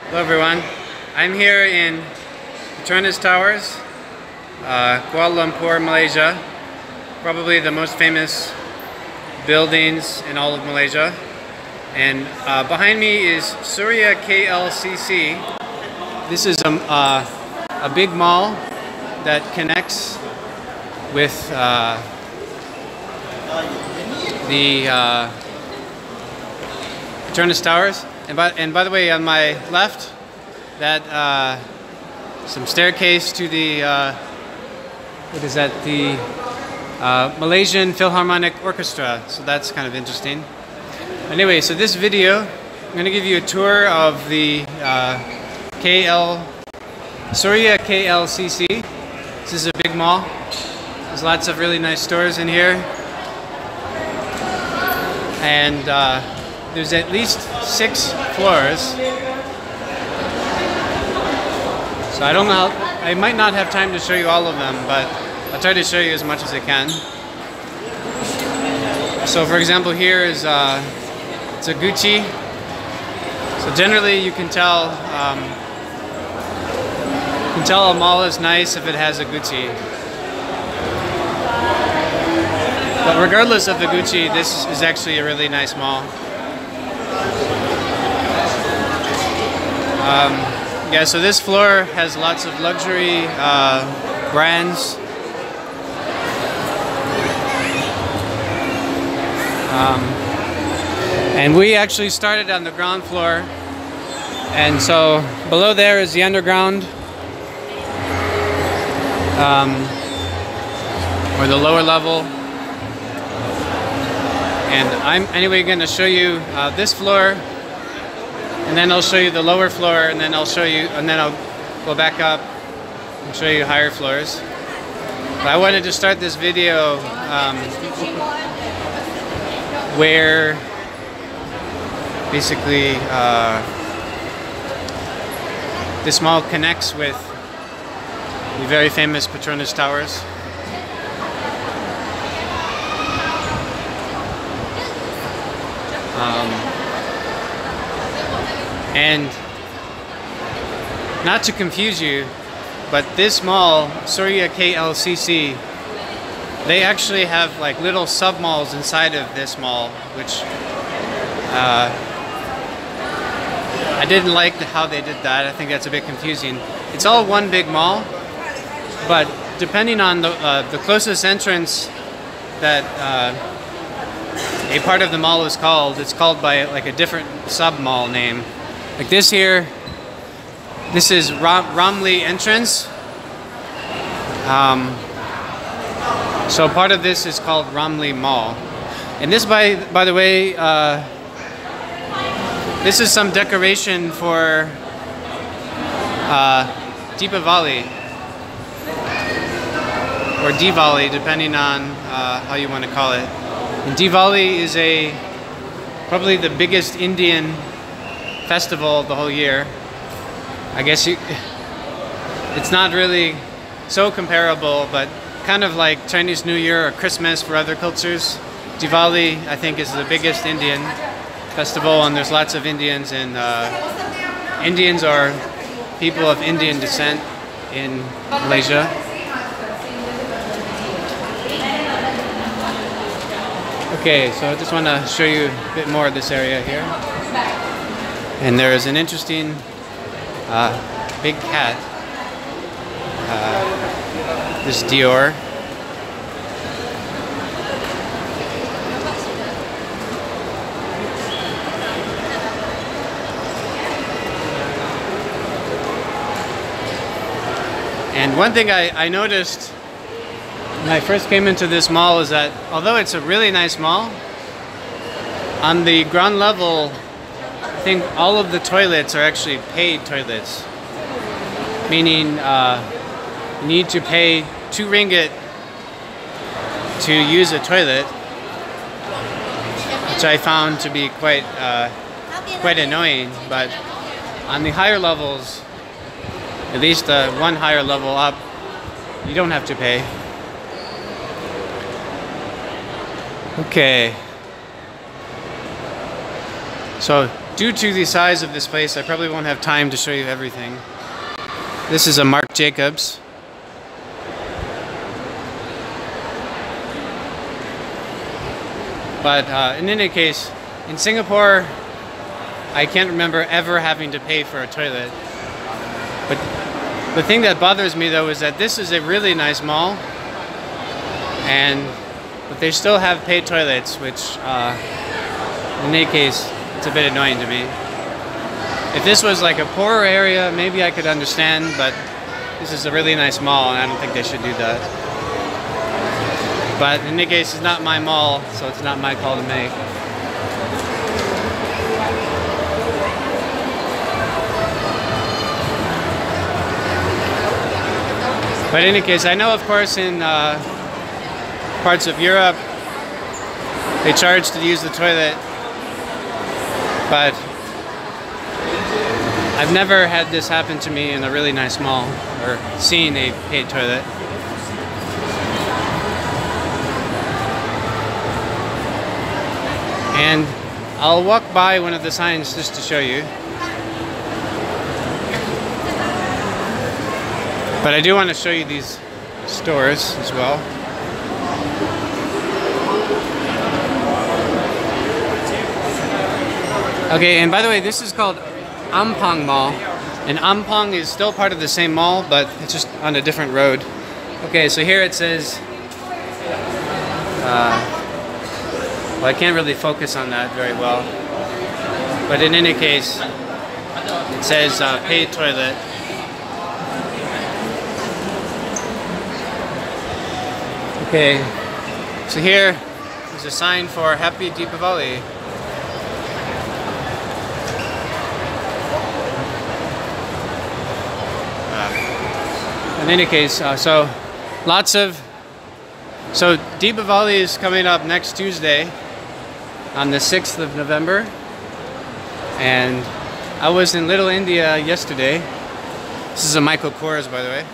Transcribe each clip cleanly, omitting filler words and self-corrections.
Hello everyone, I'm here in Petronas Towers, Kuala Lumpur, Malaysia. Probably the most famous buildings in all of Malaysia. And behind me is Suria KLCC. This is a big mall that connects with the Petronas Towers. And by the way, on my left, that some staircase to the what is that? The Malaysian Philharmonic Orchestra. So that's kind of interesting. Anyway, so this video, I'm going to give you a tour of the Suria KLCC. This is a big mall. There's lots of really nice stores in here, and there's at least 6 floors. So I don't know, I might not have time to show you all of them, but I'll try to show you as much as I can. So for example, here is it's a Gucci. So generally you can tell a mall is nice if it has a Gucci. But regardless of the Gucci, this is actually a really nice mall. Yeah, so this floor has lots of luxury brands. And we actually started on the ground floor. And so below there is the underground, or the lower level. And I'm anyway going to show you this floor, and then I'll show you the lower floor, and then I'll go back up and show you higher floors. But I wanted to start this video where basically this mall connects with the very famous Petronas Towers. And not to confuse you, but this mall, Suria KLCC, they actually have like little sub-malls inside of this mall, which I didn't like how they did that. I think that's a bit confusing. It's all one big mall, but depending on the closest entrance that a part of the mall is called, it's called by like a different sub-mall name. Like this here, this is Ramlee entrance. So part of this is called Ramlee Mall. And this, by the way, this is some decoration for Deepavali, or Diwali, depending on how you want to call it. And Diwali is probably the biggest Indian festival of the whole year. I guess it's not really so comparable, but kind of like Chinese New Year or Christmas for other cultures. Diwali, I think, is the biggest Indian festival, and there's lots of Indians, and Indians are people of Indian descent in Malaysia. Okay, so I just want to show you a bit more of this area here. And there is an interesting big cat, this Dior. And one thing I noticed when I first came into this mall is that although it's a really nice mall, on the ground level, I think all of the toilets are actually paid toilets, meaning you need to pay 2 ringgit to use a toilet, which I found to be quite annoying. But on the higher levels, at least one higher level up, you don't have to pay. Okay. So due to the size of this place, I probably won't have time to show you everything. This is a Marc Jacobs. But in any case, in Singapore, I can't remember ever having to pay for a toilet. But the thing that bothers me though is that this is a really nice mall, but they still have paid toilets, which in any case, it's a bit annoying to me. If this was like a poorer area, maybe I could understand, but this is a really nice mall and I don't think they should do that. But in any case, it's not my mall, so it's not my call to make. But in any case, I know of course in parts of Europe, they charge to use the toilet, but I've never had this happen to me in a really nice mall, or seen a paid toilet. And I'll walk by one of the signs just to show you. But I do want to show you these stores as well. Okay, and by the way, this is called Ampang Mall. And Ampang is still part of the same mall, but it's just on a different road. Okay, so here it says... well, I can't really focus on that very well. But in any case, it says paid toilet. Okay, so here is a sign for Happy Deepavali. In any case, so Deepavali is coming up next Tuesday on the 6th of November, and I was in Little India yesterday. This is a Michael Kors, by the way.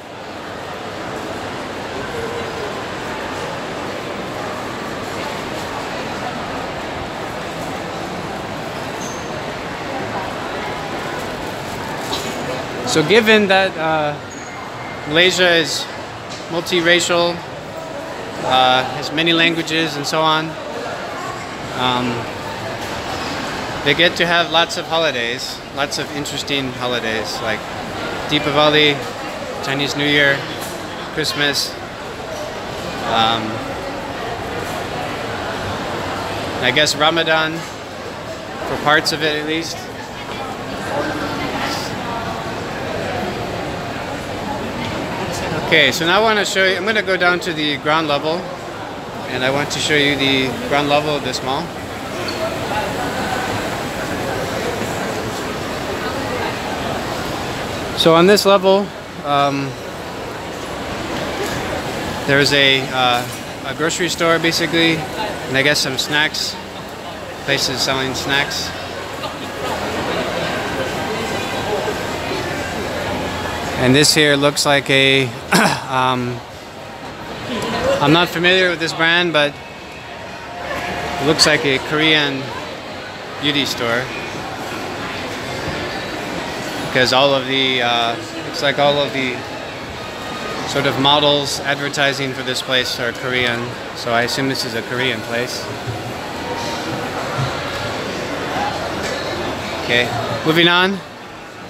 So given that Malaysia is multiracial, has many languages and so on, they get to have lots of holidays, lots of interesting holidays like Deepavali, Chinese New Year, Christmas, I guess Ramadan, for parts of it at least. Okay, so now I want to show you, I'm going to go down to the ground level, and I want to show you the ground level of this mall. So on this level, there's a grocery store basically, and I guess some snacks, places selling snacks. And this here looks like a, I'm not familiar with this brand, but it looks like a Korean beauty store. Because all of the, looks like all of the sort of models advertising for this place are Korean. So I assume this is a Korean place. Okay, moving on.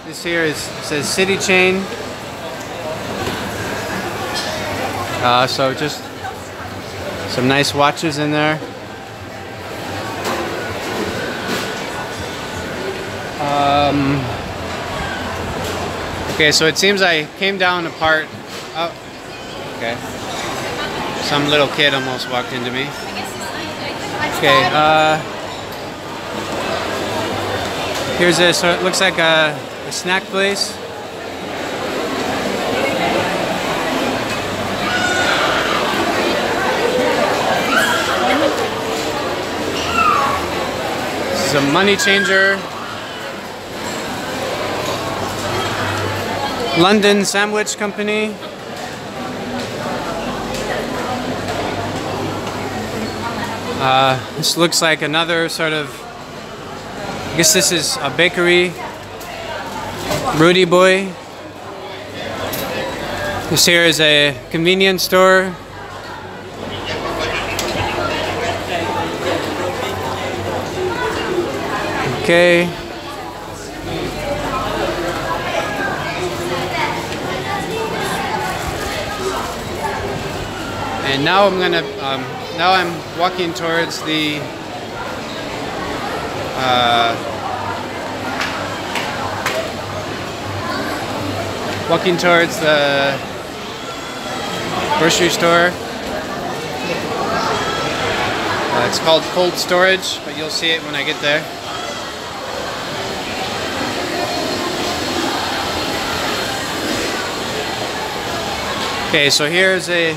This here says City Chain. So just some nice watches in there. Okay, so it seems I came down a part. Oh, okay. Some little kid almost walked into me. Okay, here's a, so it looks like a snack place. This is a money changer. London Sandwich Company. This looks like another sort of I guess this is a bakery. Rudy Boy. This here is a convenience store. Okay. And now I'm walking towards the grocery store. It's called cold storage, but you'll see it when I get there. Okay, so here's a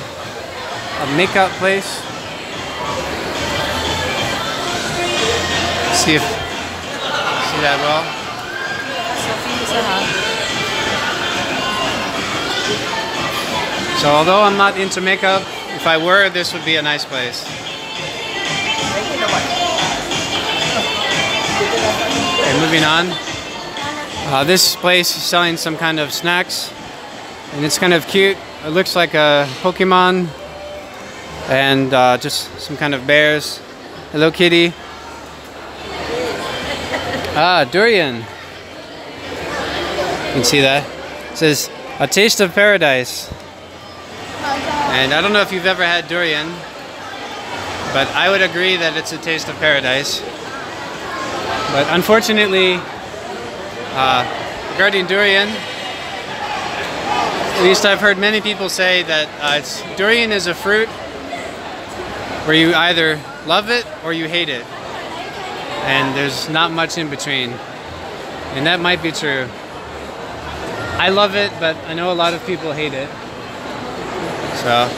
makeup place. See that well? So although I'm not into makeup, if I were, this would be a nice place. Okay, moving on. This place is selling some kind of snacks, and it's kind of cute. It looks like a Pokemon and just some kind of bears. Hello, kitty. Ah, durian. You can see that. It says, a taste of paradise. And I don't know if you've ever had durian, but I would agree that it's a taste of paradise. But unfortunately, regarding durian, at least I've heard many people say that durian is a fruit where you either love it or you hate it. And there's not much in between. And that might be true. I love it, but I know a lot of people hate it. So.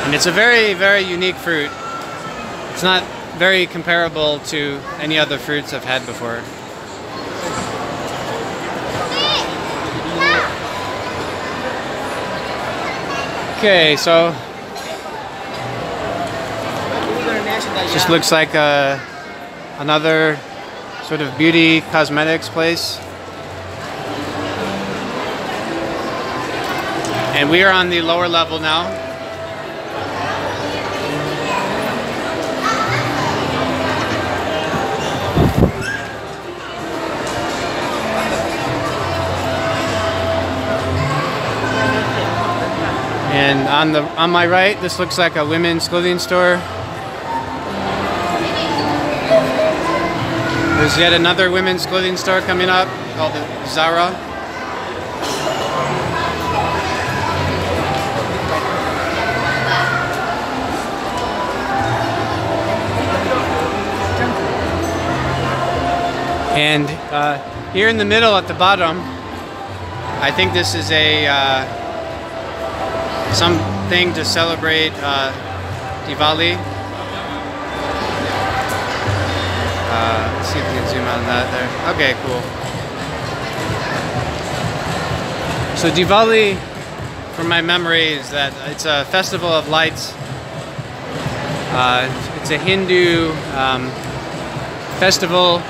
And it's a very, very unique fruit. It's not very comparable to any other fruits I've had before. Okay, so just looks like another sort of beauty cosmetics place. And we are on the lower level now. And on my right, this looks like a women's clothing store. There's yet another women's clothing store coming up called Zara. And here in the middle at the bottom, I think this is a something to celebrate Diwali. Let's see if we can zoom out on that there. Okay, cool. So Diwali, from my memory, is that it's a festival of lights. It's a Hindu festival.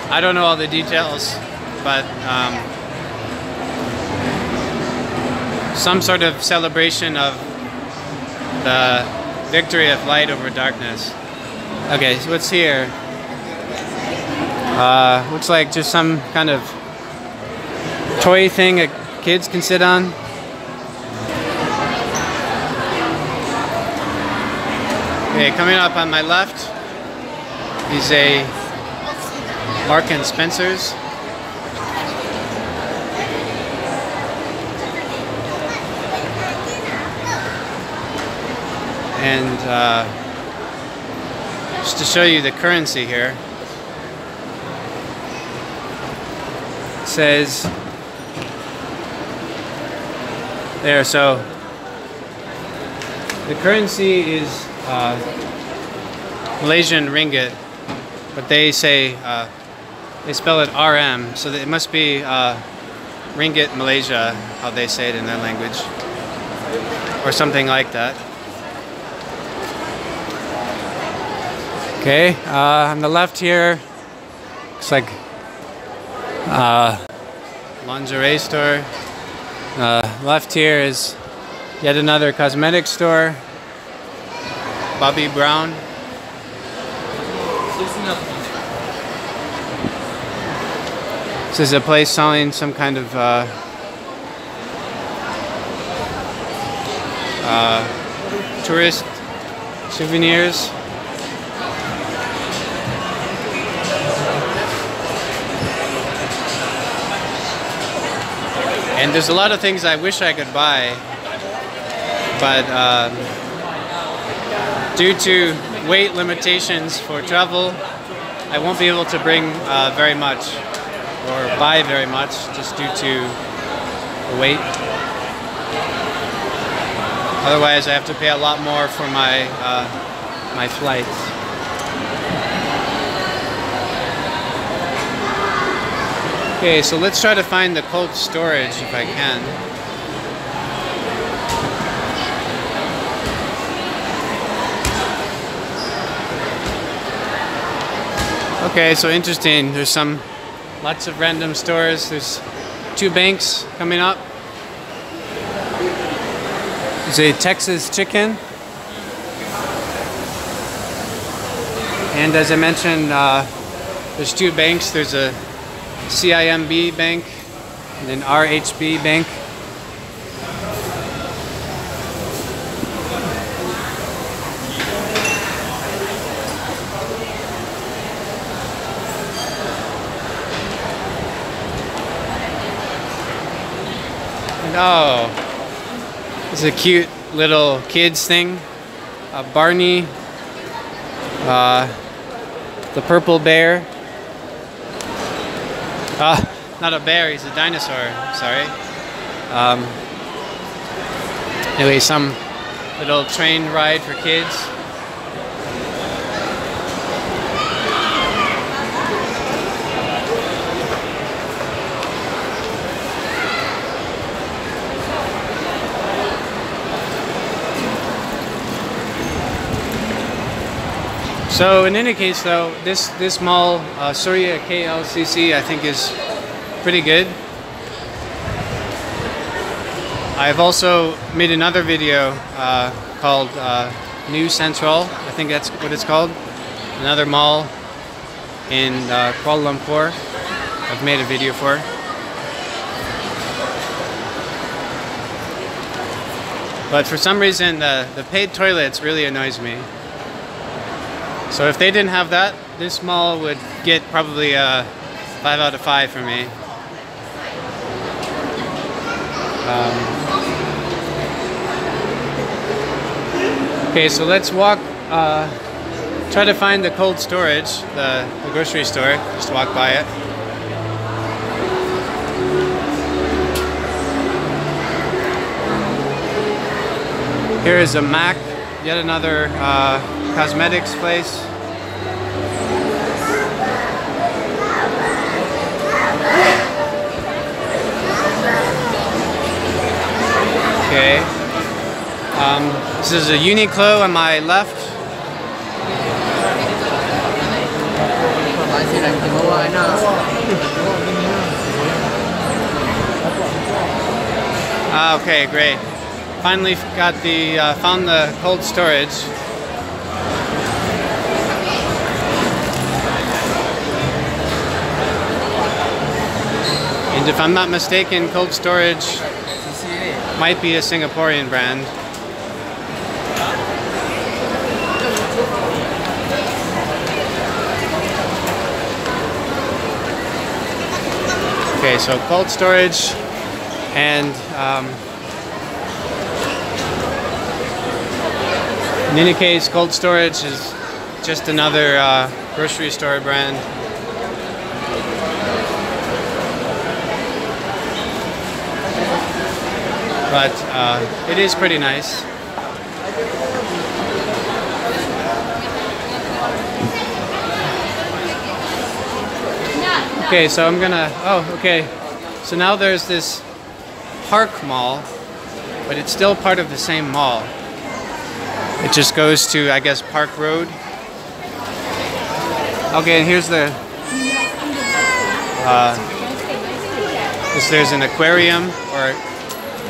I don't know all the details, but some sort of celebration of the victory of light over darkness. Okay, so what's here? Looks like just some kind of toy thing that kids can sit on. Okay, coming up on my left is a Mark and Spencer's. And just to show you the currency here, it says there, so the currency is Malaysian ringgit, but they say they spell it RM, so it must be ringgit Malaysia, how they say it in their language, or something like that. Okay, on the left here, looks like lingerie store. Left here is yet another cosmetic store. Bobby Brown. This is a place selling some kind of tourist souvenirs. And there's a lot of things I wish I could buy, but due to weight limitations for travel, I won't be able to bring very much or buy very much just due to the weight. Otherwise, I have to pay a lot more for my my flights. Okay, so let's try to find the cold storage if I can. Okay, so interesting. There's lots of random stores. There's 2 banks coming up. There's a Texas Chicken. And as I mentioned, there's 2 banks. There's a CIMB bank and an RHB bank. And oh, it's a cute little kids thing. Barney, the purple bear. Not a bear, he's a dinosaur, sorry. Anyway, some little train ride for kids. So in any case though, this mall, Suria KLCC, I think is pretty good. I've also made another video called New Central, I think that's what it's called. Another mall in Kuala Lumpur I've made a video for. But for some reason the paid toilets really annoys me. So if they didn't have that, this mall would get probably a 5 out of 5 for me. Okay, so let's walk, try to find the cold storage, the grocery store, just walk by it. Here is a Mac, yet another cosmetics place. Okay. This is a Uniqlo on my left. Okay, great. Finally got found the cold storage. And if I'm not mistaken, cold storage might be a Singaporean brand. Okay, so cold storage and in any case, cold storage is just another grocery store brand. But it is pretty nice. Okay, so I'm gonna, okay. So now there's this Park Mall, but it's still part of the same mall. It just goes to, I guess, Park Road. Okay, and here's the there's an aquarium, or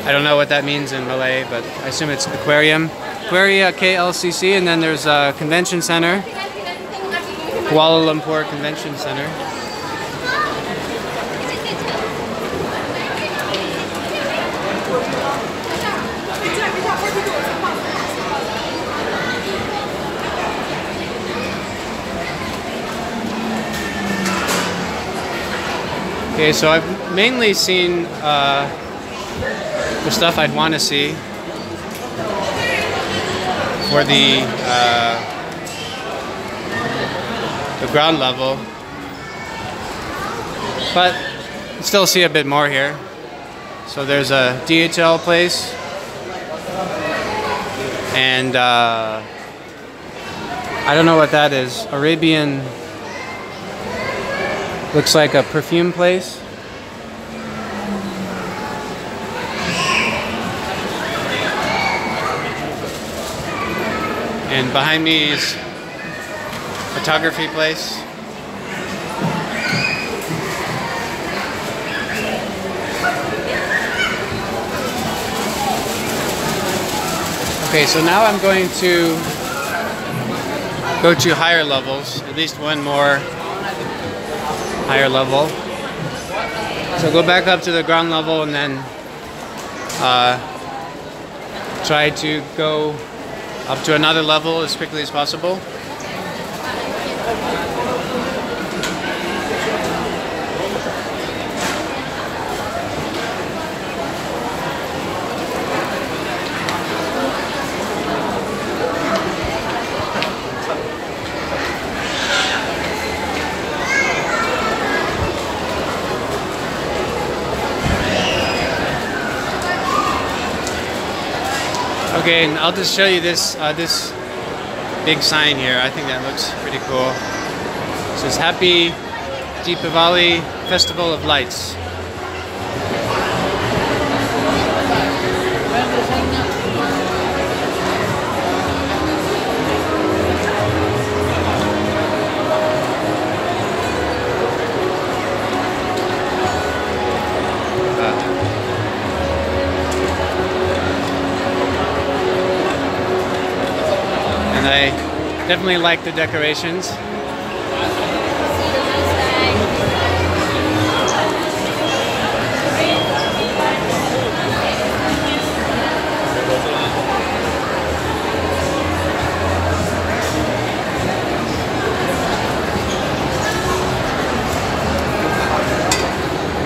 I don't know what that means in Malay, but I assume it's aquarium. Suria KLCC, and then there's a convention center, Kuala Lumpur Convention Center. Okay, so I've mainly seen the stuff I'd want to see for the ground level, but still see a bit more here. So there's a DHL place, and I don't know what that is. Arabian, looks like a perfume place. And behind me is photography place. Okay, so now I'm going to go to higher levels, at least one more higher level. So go back up to the ground level and then try to go up to another level as quickly as possible. Okay, and I'll just show you this this big sign here. I think that looks pretty cool. It says Happy Deepavali Festival of Lights. I definitely like the decorations.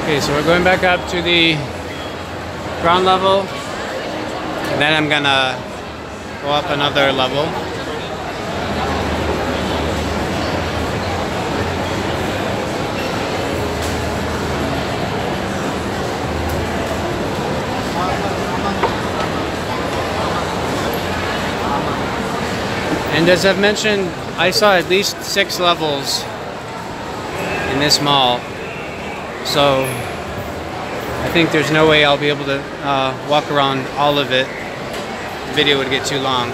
Okay, so we're going back up to the ground level, and then I'm gonna go up another level. And as I've mentioned, I saw at least 6 levels in this mall, so I think there's no way I'll be able to walk around all of it. The video would get too long.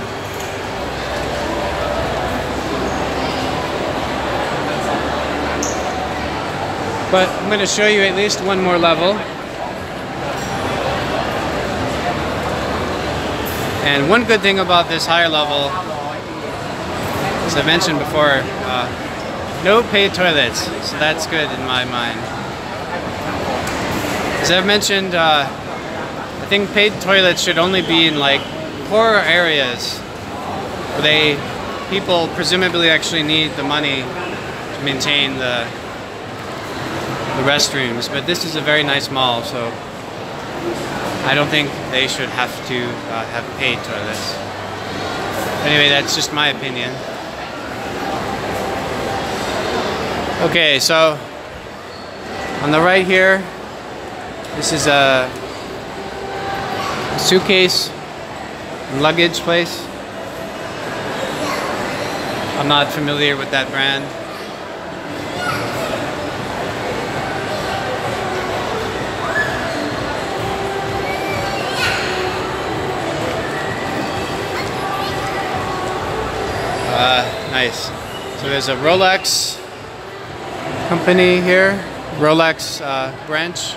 But I'm going to show you at least one more level. And one good thing about this higher level, as I mentioned before, no paid toilets, so that's good in my mind. As I've mentioned, I think paid toilets should only be in like poorer areas where people presumably actually need the money to maintain the restrooms. But this is a very nice mall, so I don't think they should have to have paid toilets. Anyway, that's just my opinion. Okay, so on the right here, this is a suitcase and luggage place. I'm not familiar with that brand. Nice. So there's a Rolex company here, Rolex branch.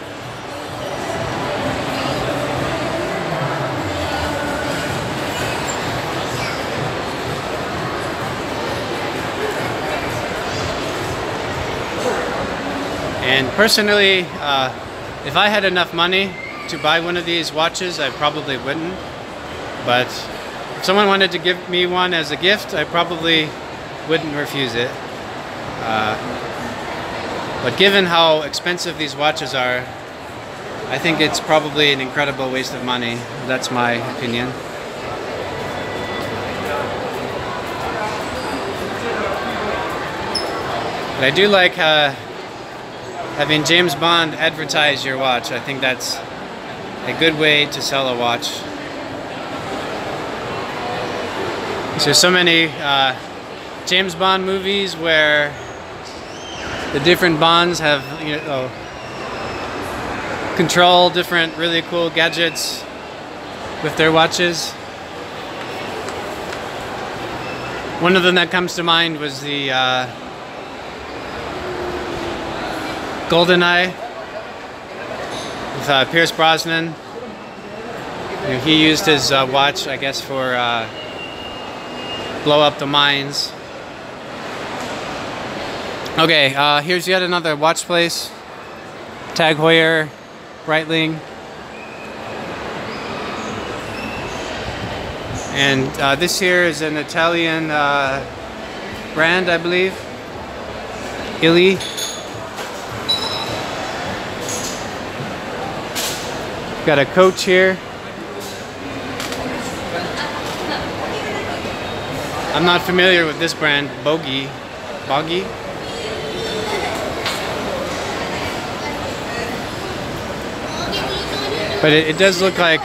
And personally, if I had enough money to buy one of these watches, I probably wouldn't. But if someone wanted to give me one as a gift, I probably wouldn't refuse it. But given how expensive these watches are, I think it's probably an incredible waste of money. That's my opinion. But I do like having James Bond advertise your watch. I think that's a good way to sell a watch. There's so many James Bond movies where the different Bonds have, you know, control different really cool gadgets with their watches. One of them that comes to mind was the GoldenEye with Pierce Brosnan. You know, he used his watch, I guess, for blow up the mines. Okay, here's yet another watch place. Tag Heuer, Breitling. And this here is an Italian brand, I believe. Illy. Got a coach here. I'm not familiar with this brand, Boggy. But it does look like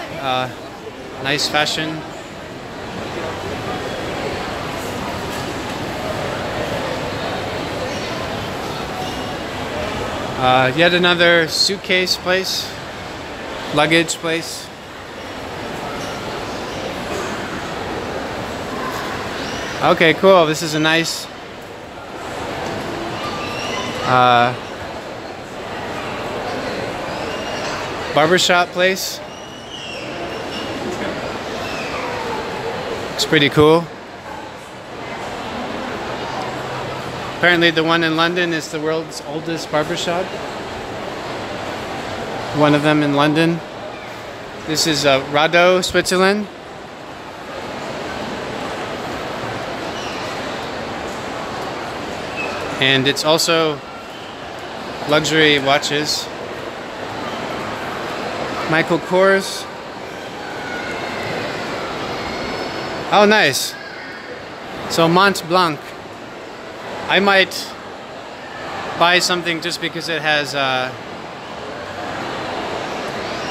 nice fashion. Yet another suitcase place, luggage place. Okay, cool. This is a nice barbershop place. It's pretty cool. Apparently the one in London is the world's oldest barbershop. One of them in London. This is Rado, Switzerland. And it's also luxury watches. Michael Kors. Oh, nice. So Mont Blanc. I might buy something just because it has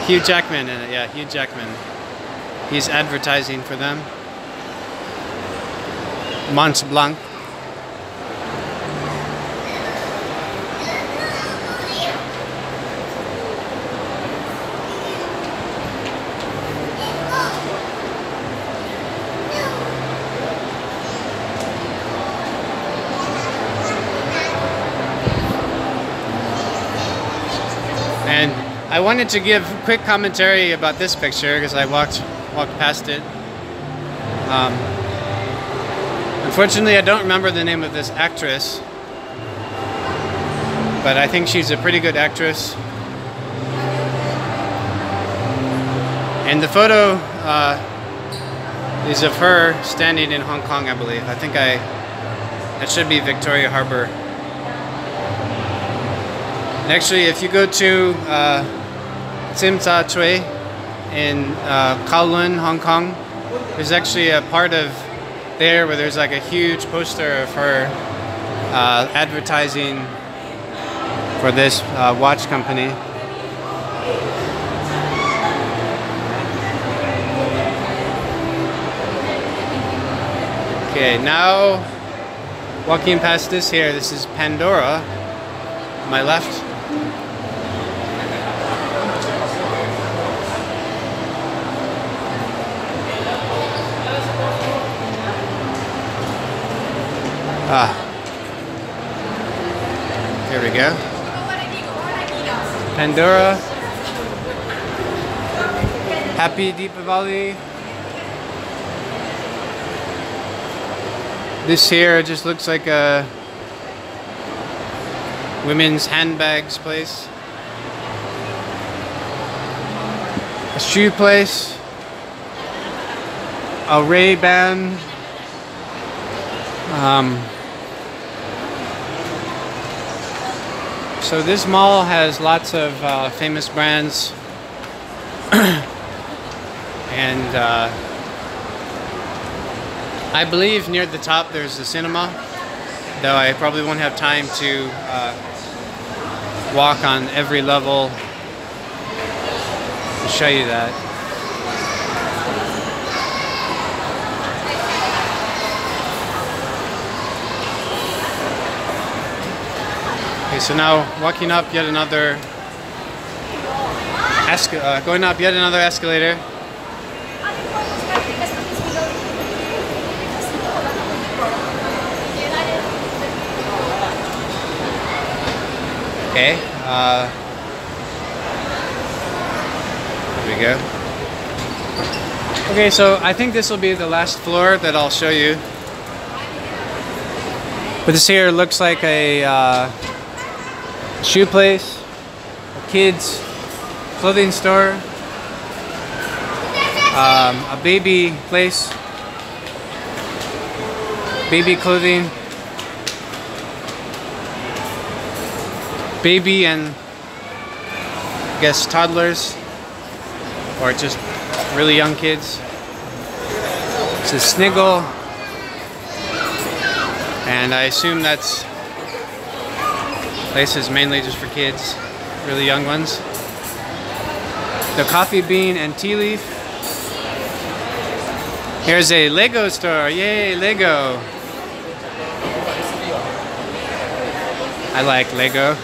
Hugh Jackman in it. Yeah, Hugh Jackman. He's advertising for them. Mont Blanc. And I wanted to give quick commentary about this picture because I walked past it. Unfortunately, I don't remember the name of this actress, but I think she's a pretty good actress. And the photo is of her standing in Hong Kong, I believe. I think that should be Victoria Harbour. And actually, if you go to Tsim Tsa Tsui in Kowloon, Hong Kong, there's actually a part of there where there's like a huge poster of her advertising for this watch company. Okay, now walking past this here, this is Pandora, on my left. Here we go. Pandora. Happy Deepavali. This here just looks like a women's handbags place. A shoe place. A Ray-Ban. So this mall has lots of famous brands. And I believe near the top there's a cinema, though I probably won't have time to walk on every level to show you that. Okay, so now walking up yet another going up yet another escalator. Okay, there we go. Okay, so I think this will be the last floor that I'll show you. But this here looks like a shoe place, a kids clothing store, a baby place, baby clothing, baby and I guess toddlers or just really young kids. It's a Sniggle, and I assume that's place is mainly just for kids, really young ones. The Coffee Bean and Tea Leaf. Here's a Lego store, yay, Lego. I like Lego.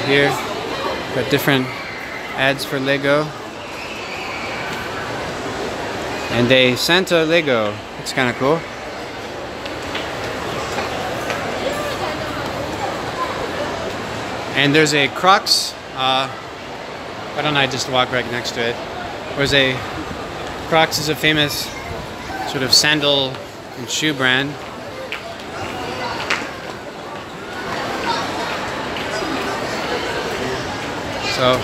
Here, got different ads for Lego. And a Santa Lego. It's kind of cool. And there's a Crocs. Why don't I just walk right next to it? There's a Crocs is a famous sort of sandal and shoe brand. So,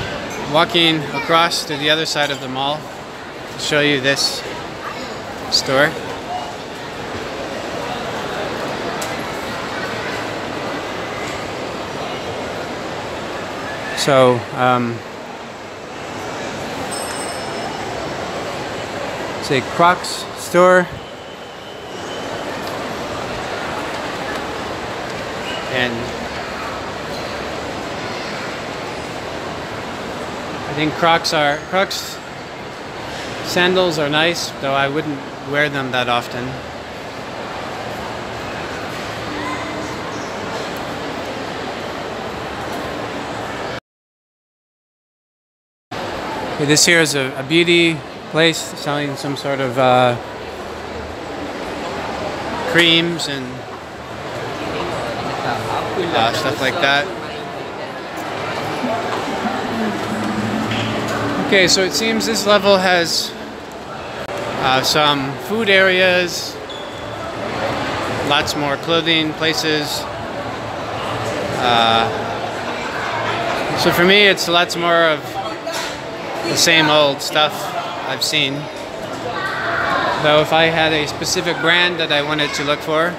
walking across to the other side of the mall to show you this store. So, it's a Crocs store. And I think Crocs sandals are nice, though I wouldn't wear them that often. Okay, this here is a beauty place selling some sort of creams and stuff like that. Okay, so it seems this level has some food areas, lots more clothing places. So for me, it's lots more of the same old stuff I've seen. Though if I had a specific brand that I wanted to look for,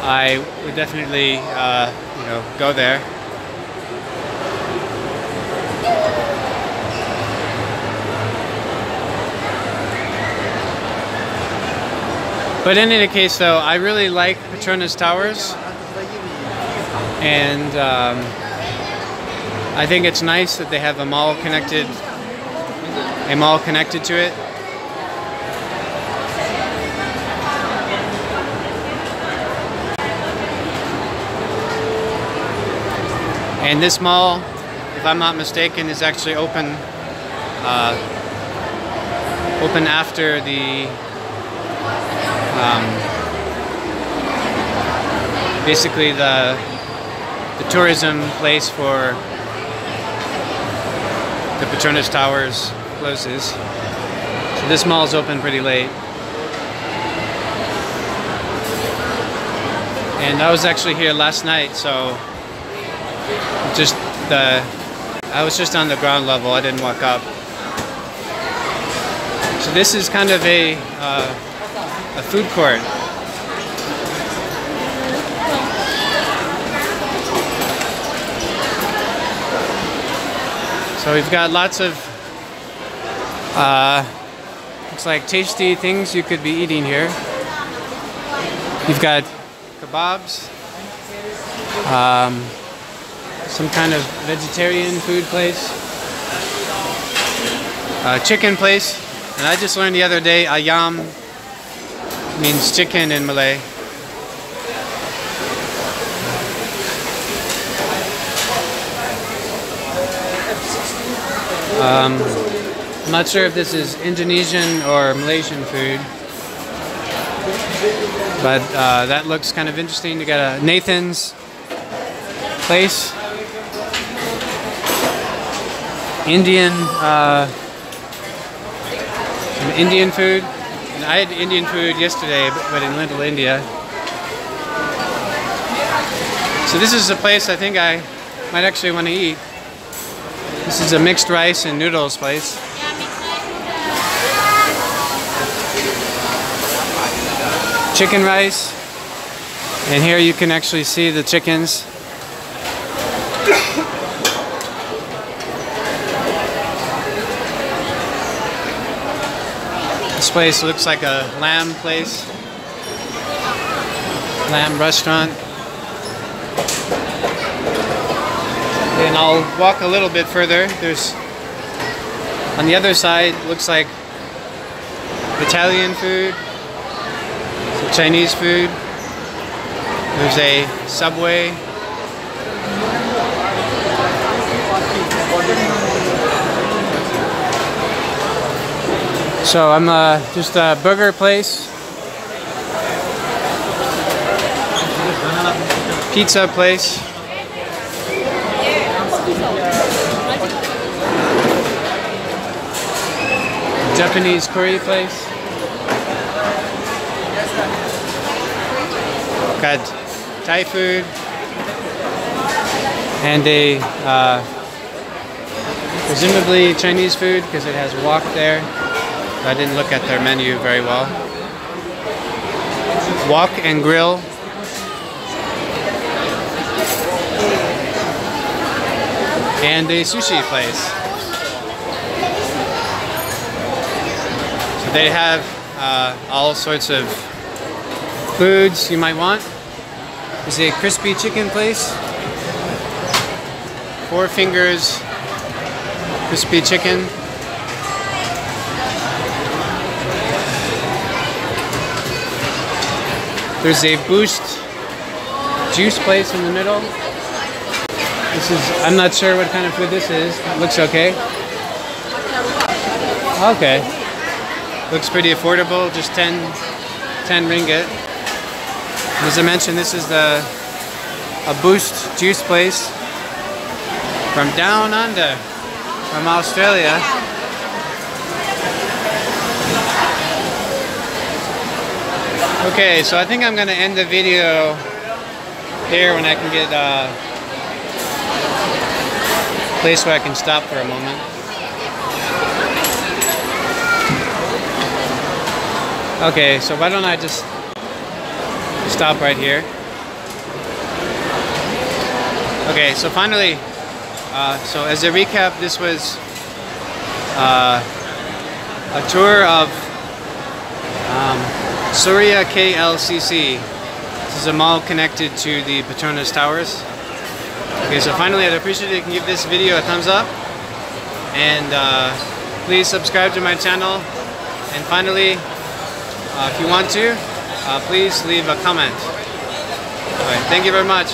I would definitely, go there. But in any case, though, I really like Petronas Towers, and I think it's nice that they have a mall connected to it. And this mall, if I'm not mistaken, is actually open open after the basically the tourism place for the Petronas Towers closes. So this mall is open pretty late. And I was actually here last night, so I was just on the ground level. I didn't walk up. So this is kind of a food court. So we've got lots of looks like tasty things you could be eating here. You've got kebabs, some kind of vegetarian food place, chicken place, and I just learned the other day ayam means chicken in Malay. I'm not sure if this is Indonesian or Malaysian food, but that looks kind of interesting. You got a Nathan's place, Indian, some Indian food. And I had Indian food yesterday, but in Little India. So this is a place I think I might actually want to eat. This is a mixed rice and noodles place. Chicken rice, and here you can actually see the chickens. This place looks like a lamb place, lamb restaurant. And I'll walk a little bit further. There's, on the other side, looks like Italian food, some Chinese food. There's a Subway. So I'm just a burger place, pizza place. Japanese curry place. Got Thai food and a presumably Chinese food because it has wok there. I didn't look at their menu very well. Wok and grill. And a sushi place. They have all sorts of foods you might want. There's a crispy chicken place. 4 Fingers crispy chicken. There's a Boost juice place in the middle. This is, I'm not sure what kind of food this is. It looks okay. Okay. Looks pretty affordable, just 10 ringgit. As I mentioned, this is a Boost juice place from down under, from Australia. Okay, so I think I'm going to end the video here when I can get a place where I can stop for a moment. Okay, so why don't I just stop right here. Okay, so finally, so as a recap, this was a tour of Suria KLCC. This is a mall connected to the Petronas Towers. Okay, so finally, I'd appreciate it if you can give this video a thumbs up. And please subscribe to my channel. And finally, if you want to, please leave a comment. All right, thank you very much.